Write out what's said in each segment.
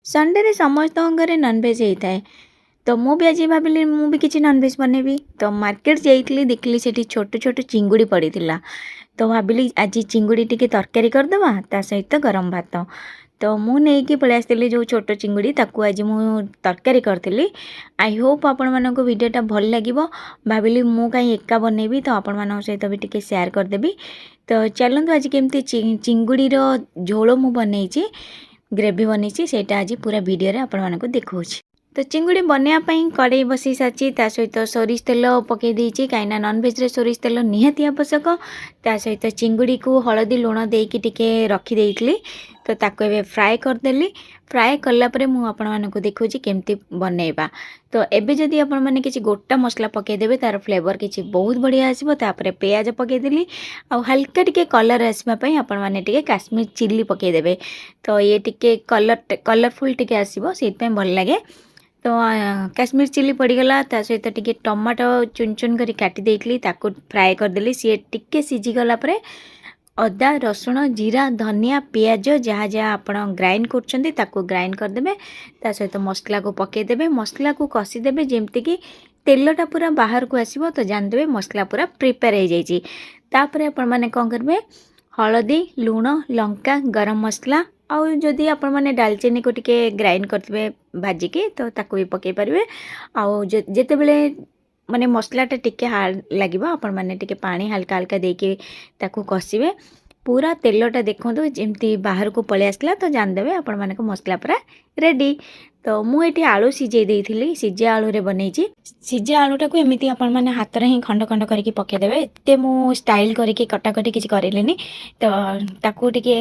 Sunday रे समस्त घरे नॉनवेज होता है। तो मु भी आज भाविली मु भी किसी नॉनवेज बनैबी। तो मार्केट जाइली देखली सेठी छोट छोट चिंगुड़ी पड़ीथिला। तो भाविली आज चिंगुड़ी टिके तरकारी करदबा ता सहित गरम भात। तो मु नेकी पळै आस्थिली जो छोट चिंगुड़ी ताकू आज मु तरकारी करथिली। आई होप आपण मानको वीडियोटा भल लागिवो। भाविली मु काई एका बनैबी तो आपण मानक सहित भी टिके शेयर करदेबी। तो चलंतु आज केमती चिंगुड़ी रो झोल मु बनैछि ग्रेवी बनैछि सेटा आज पूरा वीडियो रे आपण मानको देखौछि। तो चिंगुड़ी बनवाई कड़े बसई सारी ता सहित सोरिष तेल पकई देछि कहीं नॉनवेज रे सोरिष तेल निहाती आवश्यक। ता सहित चिंगुड़ी को हलदी लुण देकी टिके रखी देइथली। तो ताको एबे फ्राए करदेली। फ्राए कला परे मु आपण मानको देखौछि केमती बनैबा। तो एबे जदि आपण माने किछि गोटा मसला पकई देबे तार फ्लेवर किछि बहुत बढ़िया आसीबो। तापरे प्याज पकई देली आ हल्का टिके कलर आसबा पई आपण माने टिके काश्मीर चिल्ली पकई देबे। तो ये टिके कलरफुल टिके आसीबो सेत पई भल लागे। तो काश्मीर चिल्ली पड़गला ता सहित टिके टमाटो चुन चुन करी काटी देइथली ताको फ्राए करदेली। सी टिके सीझी गला परे अदा रसुण जीरा धनिया पियाज जहाँ जहाँ आपण ग्राइंड करछंती ताको ग्राइंड करदेबे। ता सहित मसला को पकई देबे। मसला को कसी देबे जेमती कि तेलटा पूरा बाहर को आसीबो। तो जान देबे मसला पूरा प्रिपेयर हो जाइछि। तापरे आपण माने कोन करबे हलदी लुण लंका गरम मसला आउ जदि आपण माने दालचीनी को टिके ग्राइंड करथिबे भाजिकी तो ताको भी पकई पारिबे। आउ जेते बेले माने मसलाटा टिके हार्ड लागिबो आपण माने टिके पानी हल्का हल्का देके ताको कसिबे। पूरा तेलटा देखंतु जेमती बाहर को पळे आसला तो जान देबे आपण माने को मसला पूरा रेडी। तो मु एठी आलू सिझे देइथिली। सिझे आलू रे बनैछि। सिझे आलूटा को एमिति आपण माने हाथ रे ही खंड खंड करके पके देबे। एते मु स्टाइल करके कटाकटी किछि करेलेनी। तो ताको टिके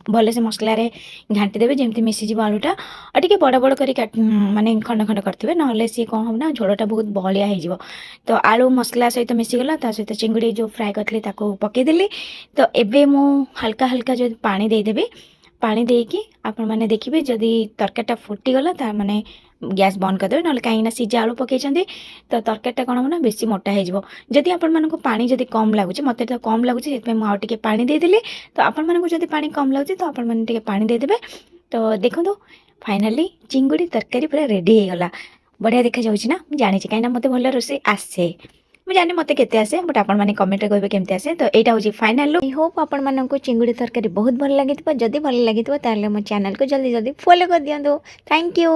भले से मसला रे घांटी देबे जेमती मिसी जिवो आलूटा। आ टिके बड़ बड़ करी माने खंड खंड करथिबे नहले सी कोन हम ना झोलटा बहुत बहलिया हे जिवो। तो आलू मसला सहित मिसी गला ता सहित चिंगुड़ी जो फ्राए करथले ताको पके देली। तो एबे मु हल्का हल्का जो पानी दे देबे। पानी देकी आपण माने देखिबे जदि तरकारीटा फुटी गला ता माने गैस बंद कर देबे। नहले काई ना सिझा आलू पकेइछंती तो तरकारीटा कोन ना बेसी मोटा हे जिवो। जदि आपण मानको पानी जदि कम लागुची मते तो कम लागुची सेतपे मु आ टिके पानी दे देली। तो आपण मानको जदि पानी कम लागुची तो आपण माने टिके पानी दे देबे। तो देखंतु फाइनली चिंगुड़ी तरकारी पूरा रेडी हे गला। बढ़िया देखा जाउची ना। मु जानि छी काई ना मते भल रोसे आसे। मु जानि मते केते आसे बट आपण माने कमेंट रे कहबे केमते आसे। तो एटा होची फाइनल लुक। आई होप आपण मानको चिंगुड़ी तरकारी बहुत भल लागितबा। जदि भल लागितबा ताले मो चैनल को जल्दी जल्दी फॉलो कर दियंतु। Thank you.